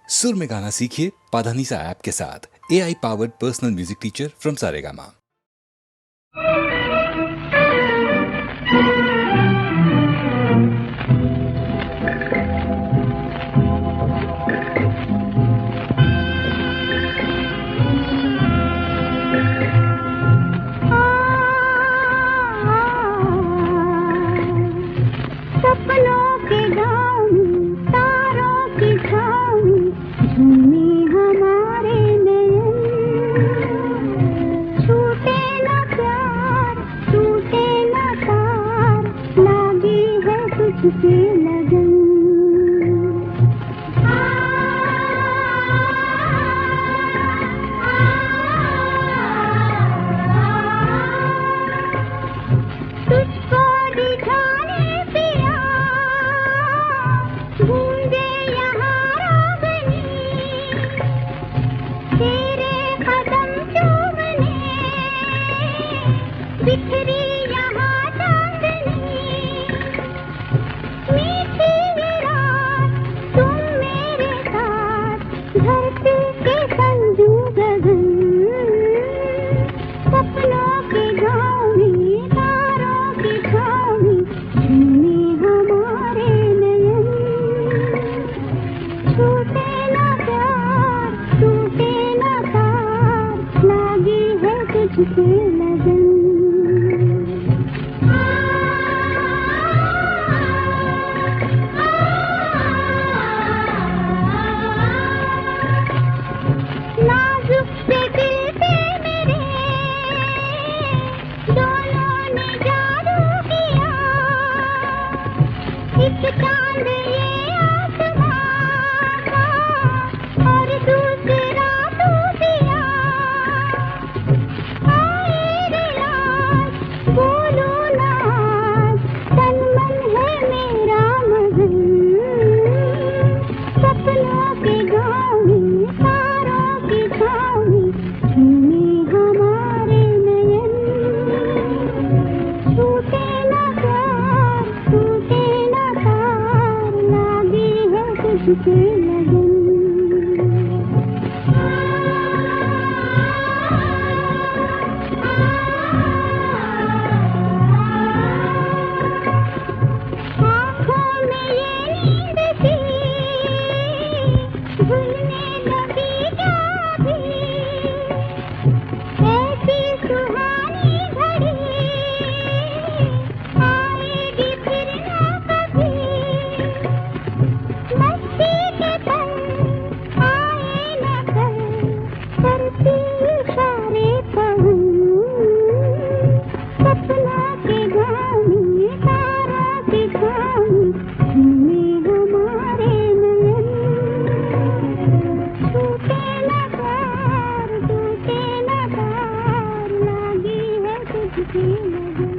सुर में गाना सीखिए पाधानीसा ऐप के साथ। AI powered personal music teacher from Saregama. सपनों के गाँव में तारों की छाँव में झूमे हमारे नयन। छूटे न प्यार टूटे न तार, लागी है तुझसे लगन। तुझको दिखाने पिया गूंजे यहाँ रागनी, तेरे कदम चूमने बिखरी यहाँ चांदनी। मीठी ये रात तुम मेरे साथ, धरती के संजू गगन। सपनों के गाँव में तारों की छाँव में झूमे हमारे नयन। छूटे न प्यार टूटे न तार, लागी है तुझसे लगन। नाजुक से दिल पे मेरे दोनों ने जादू किया, एक चांद ये आसमां का और दूसरा तू दिया। आए रियाज बोलो ना आज, तन मन है मेरा मगन। सपनों के गाँव में तारों की छाँव में झूमे हमारे नयन। छूटे न प्यार टूटे न तार, लागी है तुझसे लगन। आँखों में ये नींद थी, भूलने लगी क्या भी, ऐसी सुहानी घड़ी आएगी फिर न कभी। मस्ती के पल आए न कल, करती इशारे पवन। सपनों के गाँव में तारों की छाँव में झूमे हमारे नयन। छूटे न प्यार टूटे न तार, लागी है तुझसे लगन।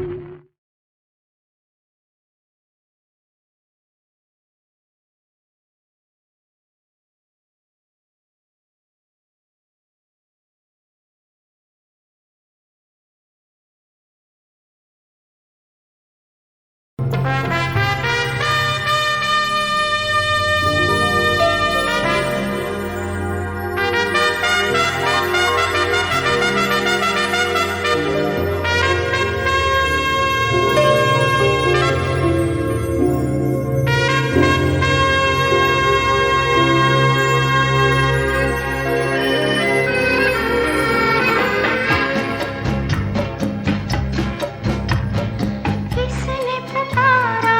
किसने पुकारा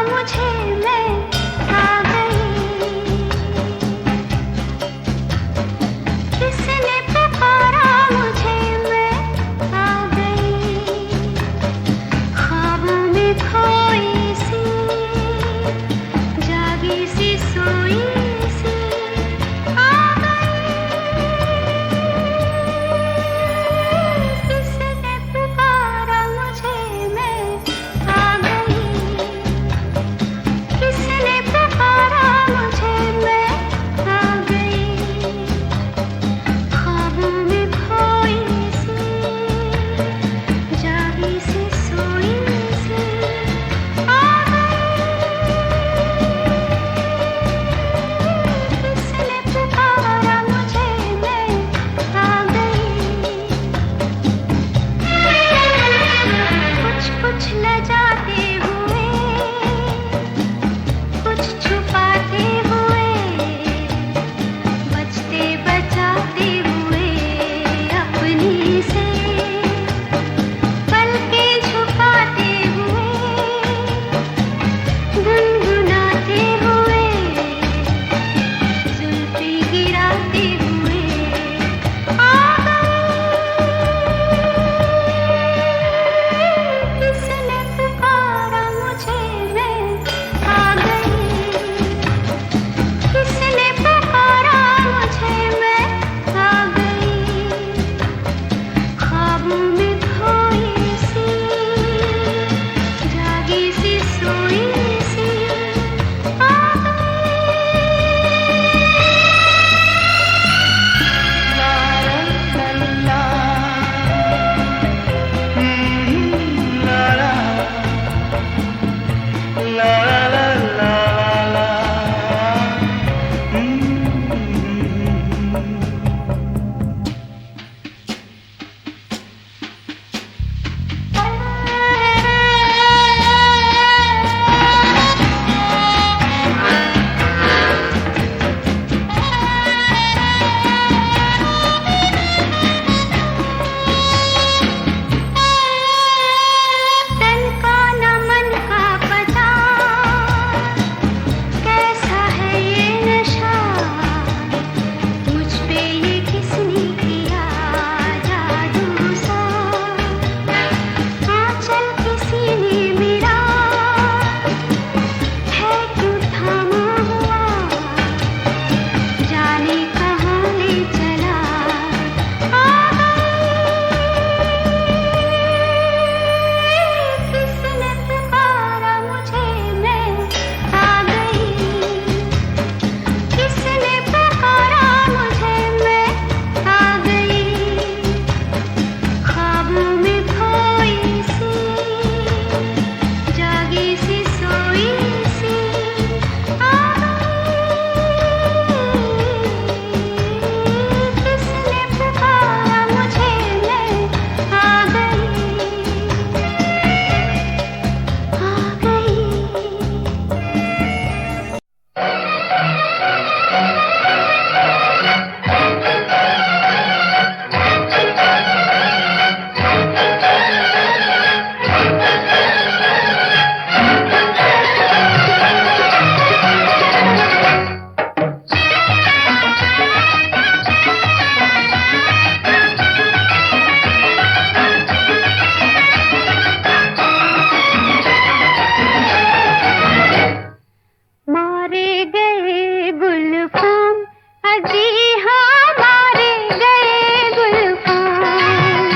अजी हाँ मारे गए गुलफाम,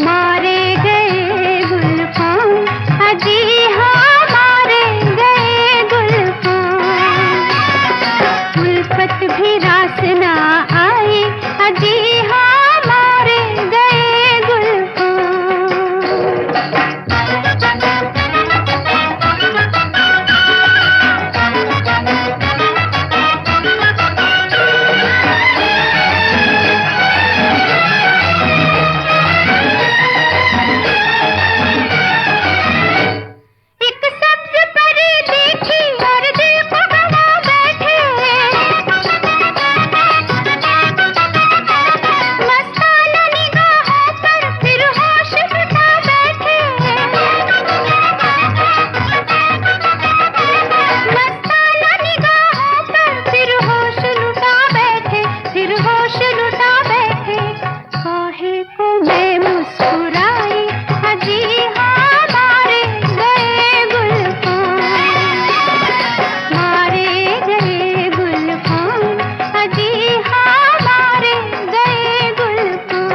मारे गए गुलफाम, अजी हाँ मारे गए गुलफाम। उल्फत भी रास ना आई, अजी हाँ मारे गए गुलफाम। एक सब्ज परी देखी और दिल को गवा बैठे, मस्ताना निगाहों पर फिर होश लुटा बैठे, मस्ताना निगाहों पर फिर होश लुटा बैठे, फिर होश लुटा बैठे। काहे को मैं मुस्कुराई, अजी हाँ मारे गए गुलफाम, मारे गए गुलफाम, अजी हाँ मारे गए गुलफाम।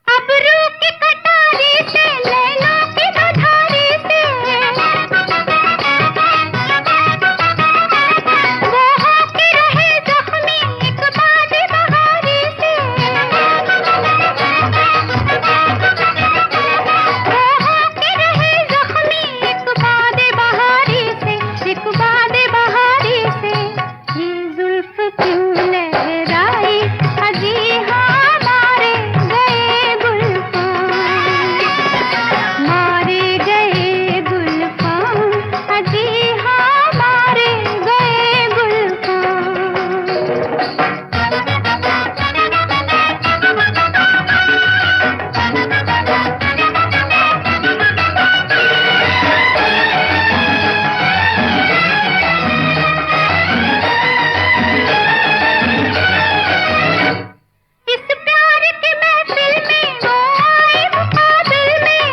अबरू की कटारी से, नैनों की बधारी से, वो होके रहे जख्मी एक बाज बहारी से, वो होके रहे जख्मी एक बाज बहारी से, एक बाज बहारी से। ये जुल्फ क्यों लहराई, अजी हाँ मारे गए गुलफाम, मारे गए गुलफाम, अजी हाँ मारे गए गुलफाम। इस प्यार की महफिल में वो आए मुकाबिल में,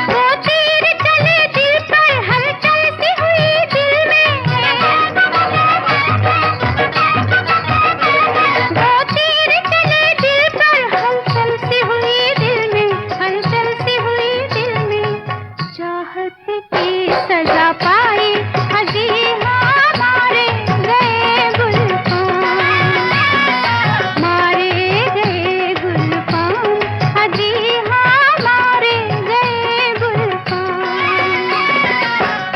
वो तीर चले दिल पर, हलचल सी हुई दिल में, वो तीर चले दिल पर, हलचल सी हुई दिल में, हलचल सी हुई दिल में। चाहत की सजा पाई, अजी हाँ मारे गए गुलफाम, मारे गए गुलफाम, अजी हाँ मारे गए गुलफाम।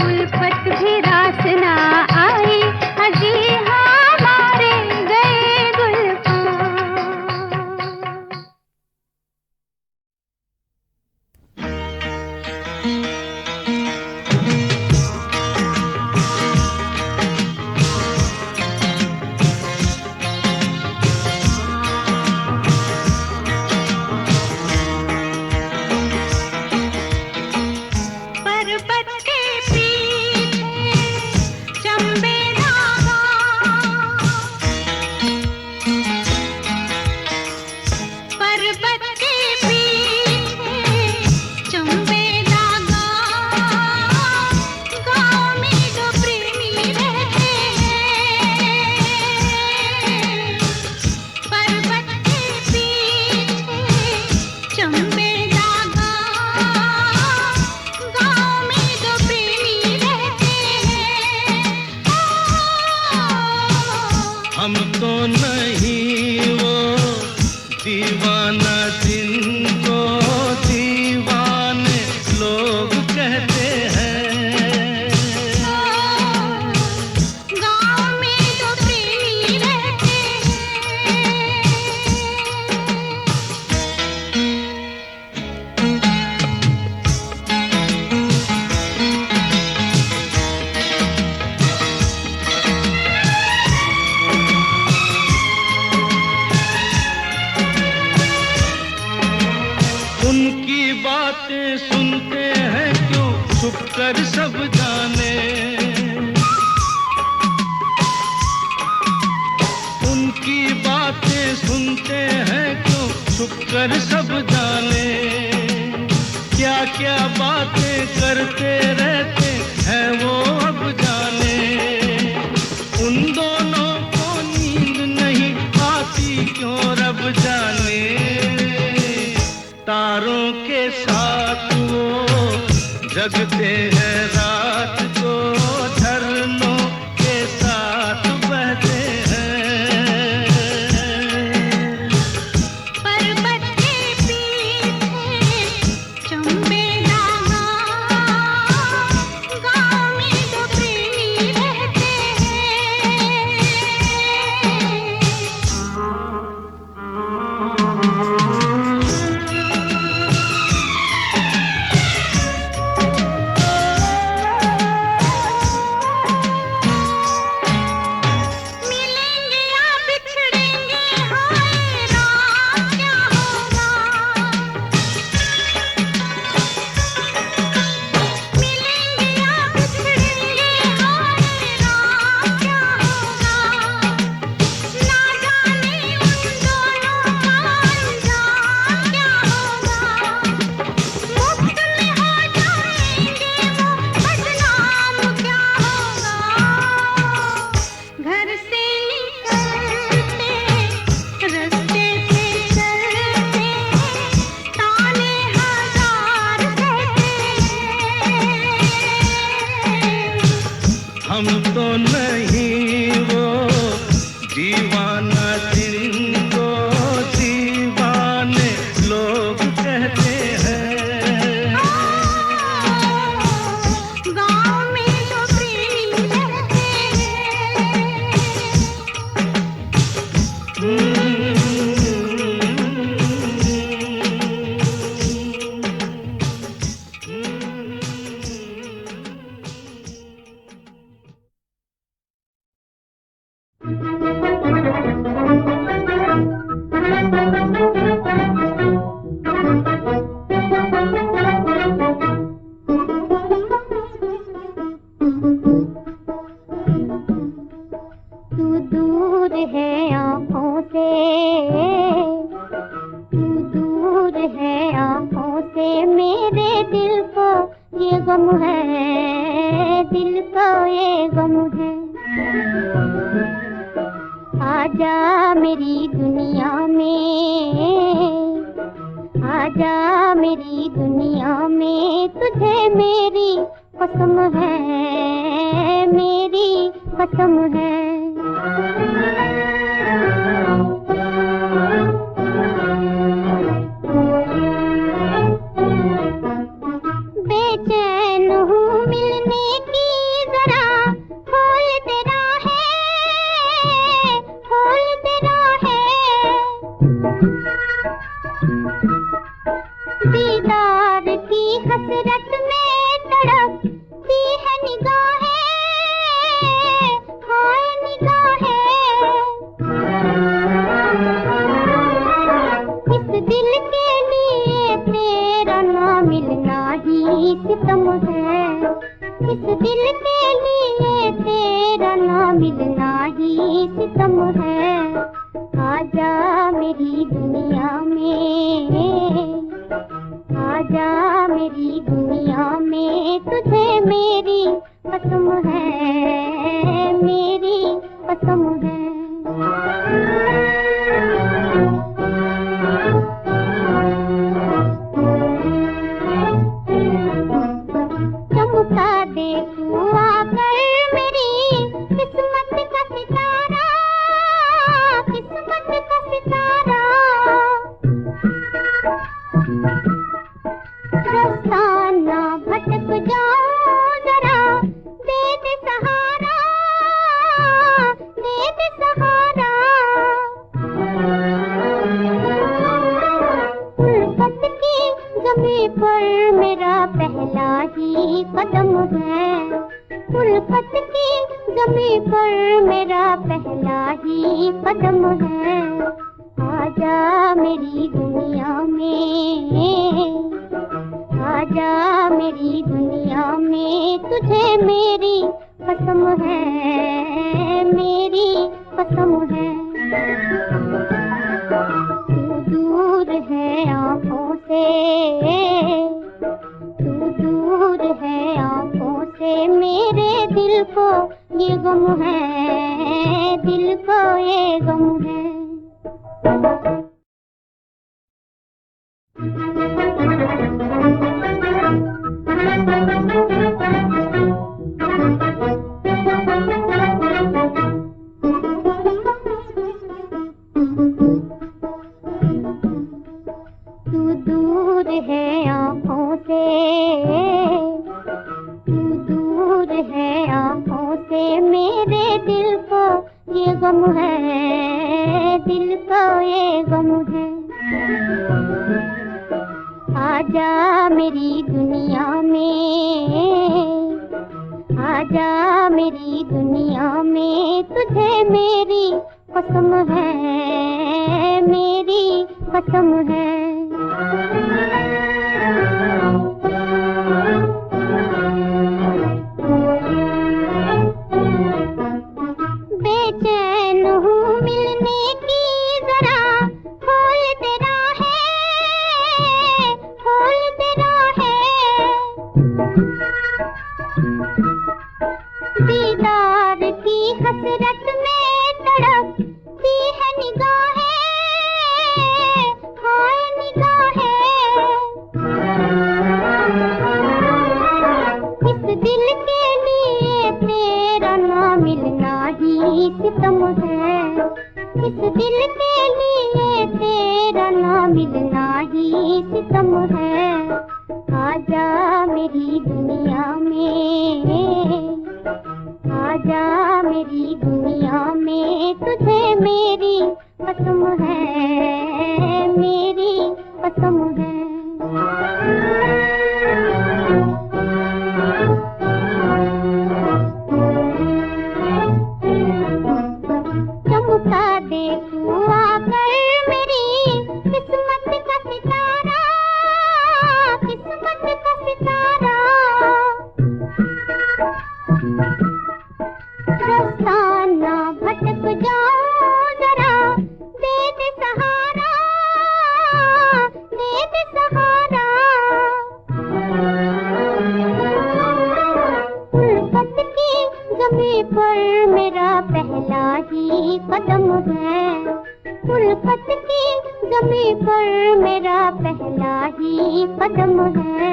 उल्फत भी रास ना आई, अजी हाँ मारे गए गुलफाम। छुप कर सब जाने। उनकी बातें सुनते हैं क्यों छुप कर सब जाने। क्या क्या बातें करते रहते हैं वो अब जाने। उन दोनों को नींद नहीं आती क्यों रब जाने। तारों के साथ वो जगते हैं रात को, झरनों के साथ बहते हैं। पर्वत के पीछे चंबे नामा, गाँव में दो प्रेमी रहते हैं। मिलेंगे या बिछड़ेंगे, हाय राम क्या होगा। मिलेंगे या बिछड़ेंगे, हाय राम क्या होगा। ना जाने उन दोनों का अंजाम क्या होगा। मुफ्त में हो जाएंगे वो, बदनाम क्या होगा। घर से निकलते, रास्ते से चलते, ताने हजार सहते हैं। हम तो नहीं वो दीवाना जिनको दीवाने लोग कहते हैं। गाँव में जो प्रेमी रहते तू दूर है आँखों से, तू दूर है आँखों से, मेरे दिल को ये गम है, दिल को ये गम है। आजा मेरी दुनिया में, आजा मेरी दुनिया में, तुझे मेरी कसम है, मेरी कसम है। बेचैन हूँ मिलने की, जरा खोल तेरा है, खोल तेरा है। दीदार की हसरत में तड़पती है निगाहें, हाय निगाहें। इस दिल के लिए तेरा ना मिलना ही सितम है, इस दिल के लिए तेरा ना मिलना ही सितम है। आजा मेरी दुनिया में, आजा मेरी दुनिया में, तुझे मेरी कसम है, मेरी कसम है। चमका दे तू आकर मेरी किस्मत का सितारा, किस्मत का सितारा। रास्ता ना भटक जाऊं जरा, दे दे सहारा, दे दे सहारा। उल्फत की जमी पर मेरा पहला ही कदम है, उल्फत की जमी पर मेरा पहला ही कदम है। आजा मेरी दुनिया में, आजा मेरी दुनिया में, तुझे मेरी कसम है, मेरी कसम है। तू दूर है आँखों से, तू दूर है आँखों से, मेरे दिल को ये गम है, दिल को ये गम है। तू दूर है आँखों से, तू दूर है आँखों से, मेरे दिल को ये गम है, दिल को ये गम है। आजा मेरी दुनिया में, आजा मेरी दुनिया में, तुझे मेरी कसम है, मेरी कसम है। बेचैन हूँ मिलने की, जरा खोल तेरा है, खोल तेरा है। दीदार की हसरत में तड़पती है निगाहें, हाय निगाहें। इस दिल के लिए तेरा ना मिलना ही सितम है, इस दिल के लिए तेरा ना मिलना ही सितम है। आजा मेरी दुनिया में, आजा मेरी दुनिया में, तुझे मेरी कसम है, मेरी कसम है। चमका दे तू आकर मेरी किस्मत का सितारा, किस्मत का सितारा। रास्ता ना भटक जाऊं जरा, दे दे सहारा, दे दे सहारा। उल्फत की ज़मीं पर मेरा पहला ही कदम है, उल्फत की ज़मीं पर मेरा पहला ही कदम है।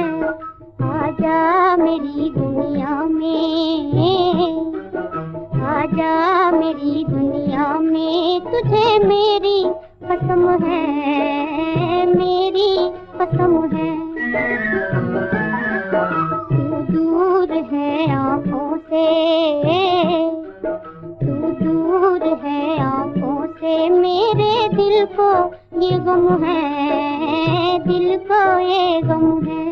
आजा मेरी दुनिया में, आजा मेरी दुनिया में, तुझे मेरी कसम है, मेरी कसम है। तू दूर है आँखों से, तू दूर है आँखों से, मेरे दिल को ये गम है, दिल को ये गम है।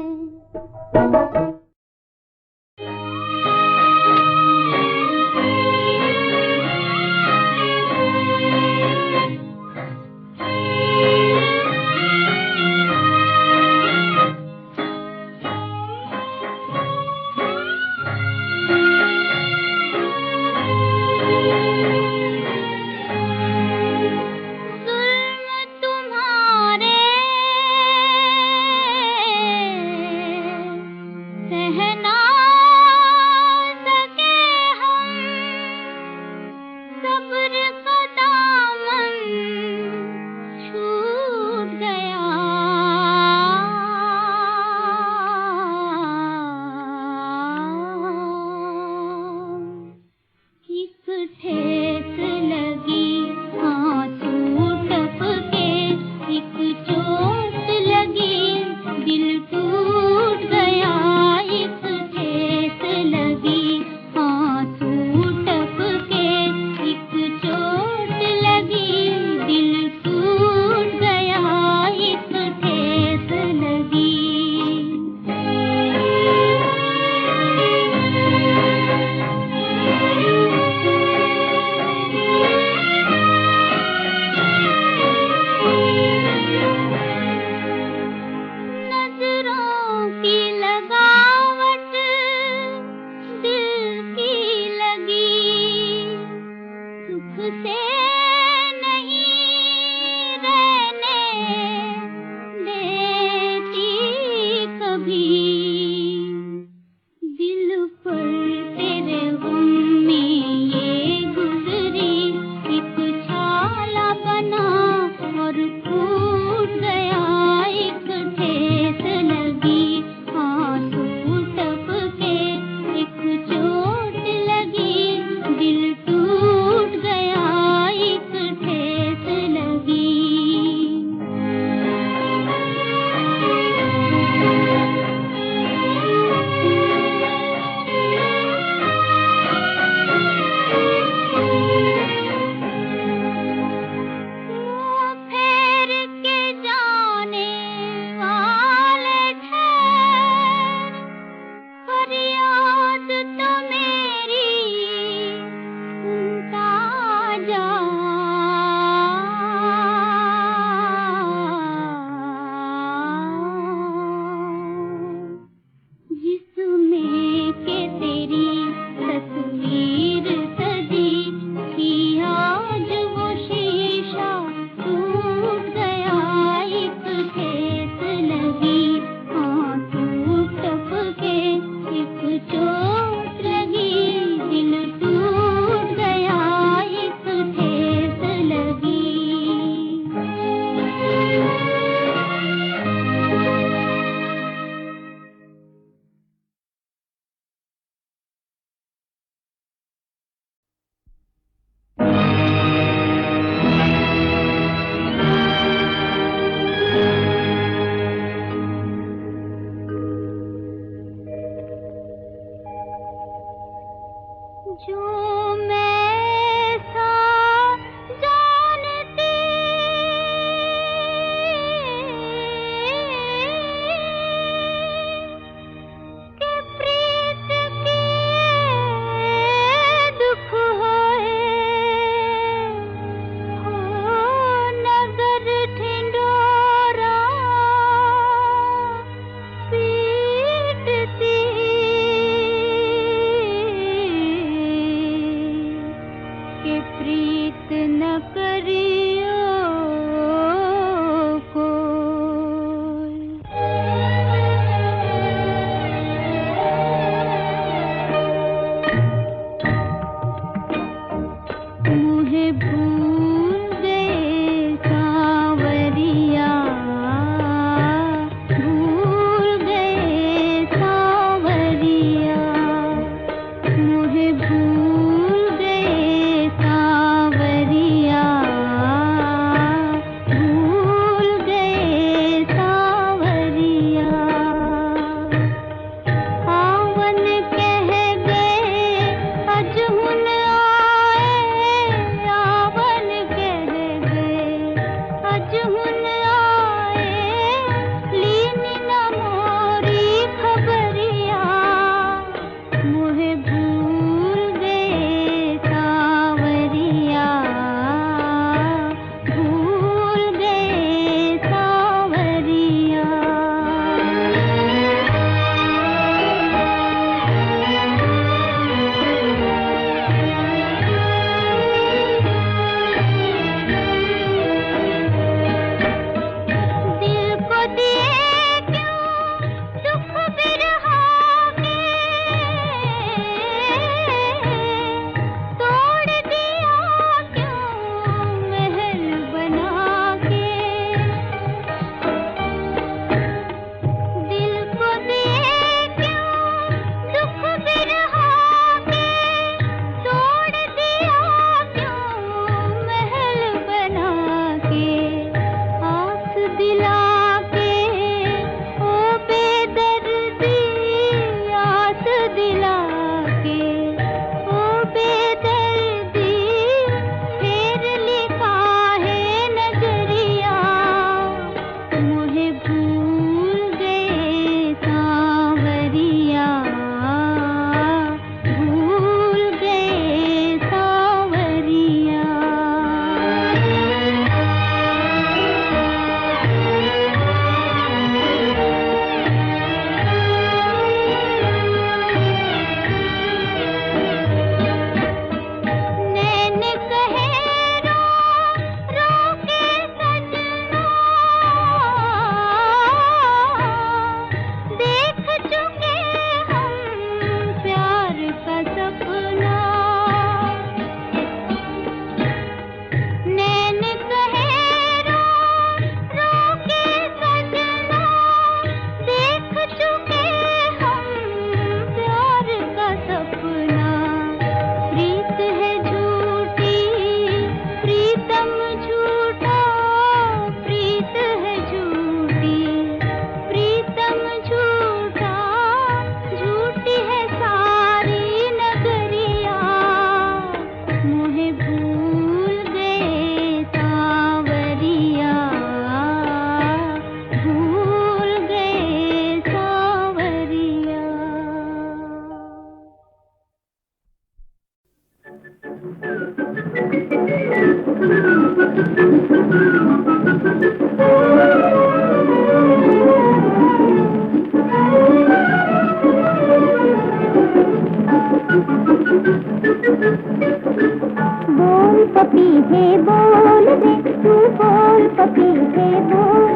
पपीहे बोल रे, तू बोल पपीहे बोल।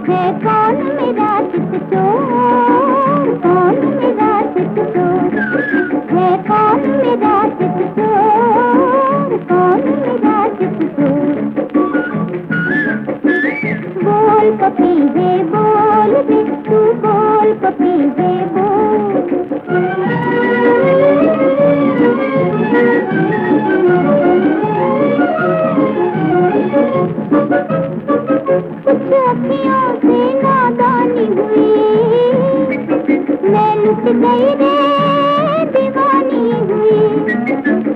है कौन मेरा चित चोर, कौन मेरा चित चोर, है कौन मेरा चित चोर, कौन मेरा चित चोर। बोल पपीहे बोल रे, तू बोल पपीहे बोल। कुछ अखियों से नादानी हुई, मैं लुट गई रे दीवानी हुई,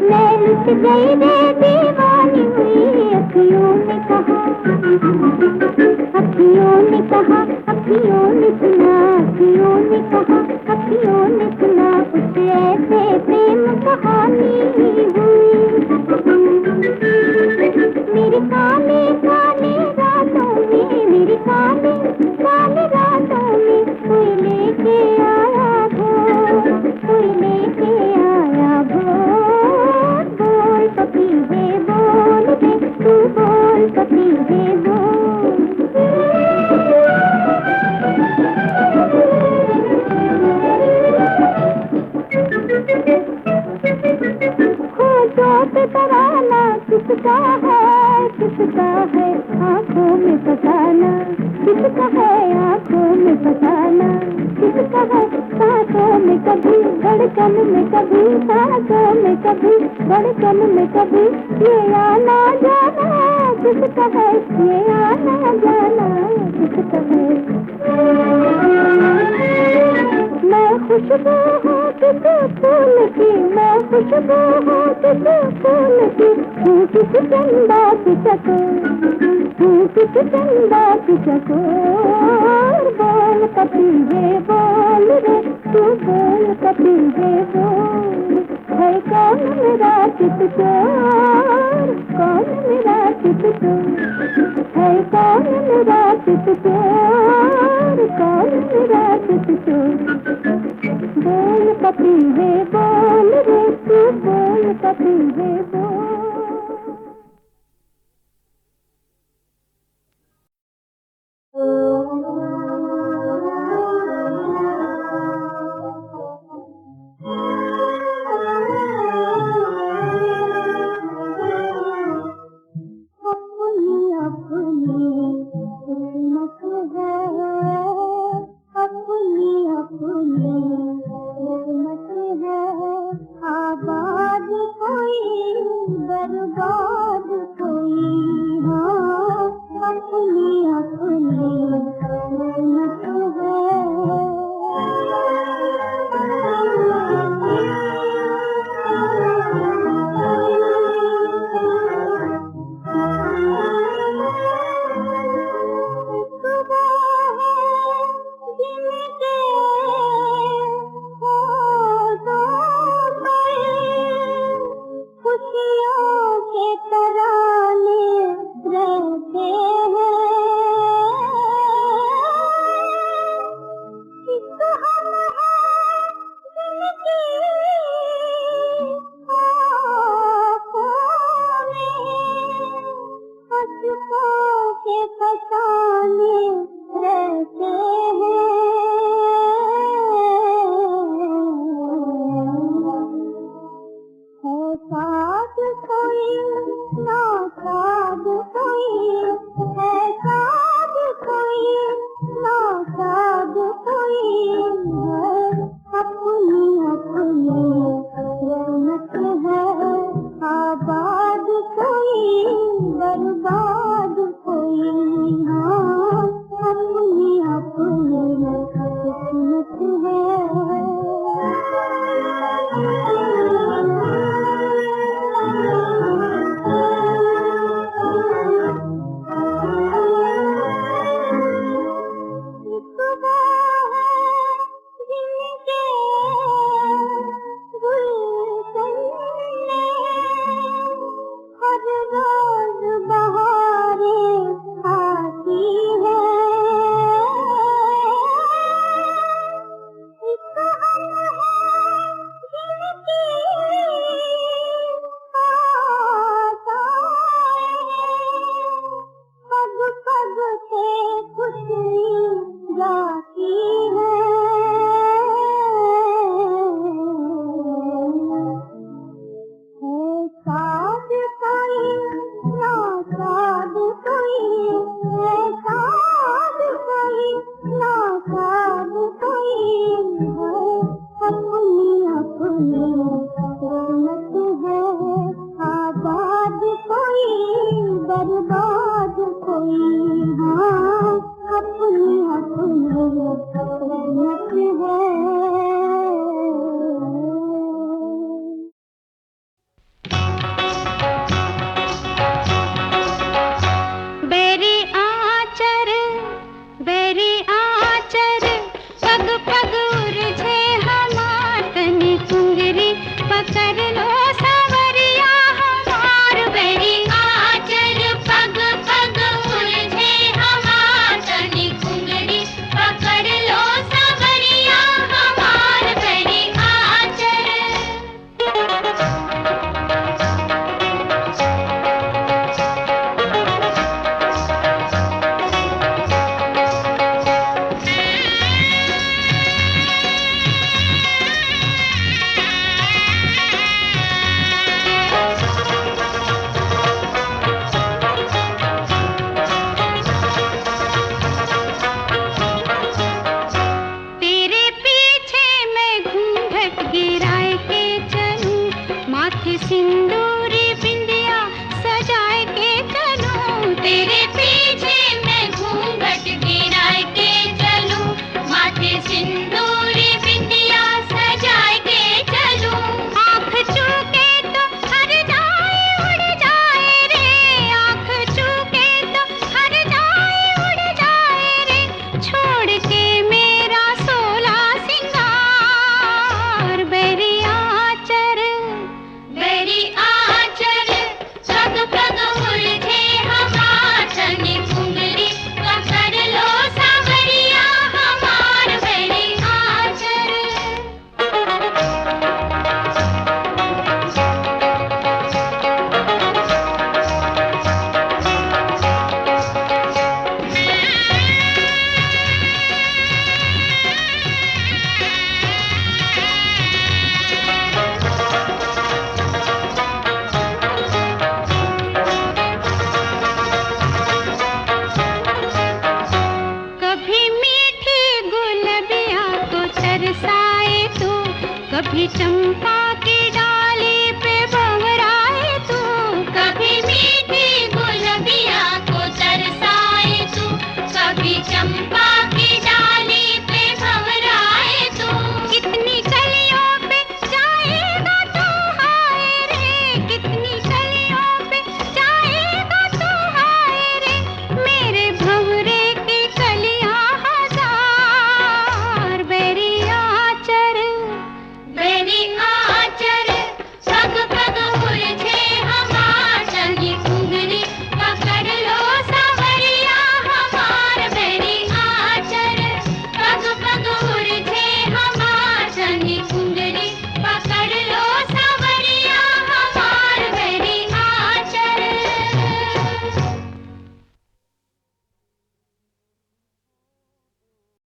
मैं लुट गई रे दीवानी हुई। अखियों ने कहा, अखियों ने कहा, अखियों ने सुना, अखियों ने कहा, अखियों ने सुना। कुछ ऐसे प्रेम कहानी हुई। मेरे काले काले रातों में, मेरी काले काले रातों में कोई लेके आया भोर, कोई लेके आया भोर। बोल पपीहे बोल रे, तू बोल पपीहे बोल। खोजों पे तराना किसका है, किसका है आँखों में फसाना, किसका है आँखों में फसाना, किसका है सांसों में कभी, धड़कन में कभी, सांसों में कभी, धड़कन में कभी। ये आना जाना किसका है, ये आना जाना किसका है। मैं खुशबू हूँ किसी फूल की, मैं खुशबू हूँ किसी फूल की, हूँ किसी चंदा की चकोर, हूँ किसी चंदा की चकोर। बोल पपीहे बोल रे, तू बोल पपीहे बोल। है कौन मेरा चित चोर, कौन मेरा चित चोर, है कौन मेरा चित चोर, कौन मेरा चित चोर। बोल पपीहे बोल रे, तू बोल पपीहे बोल। खुशियों के तराने रहते हैं। कभी चंपा के डाल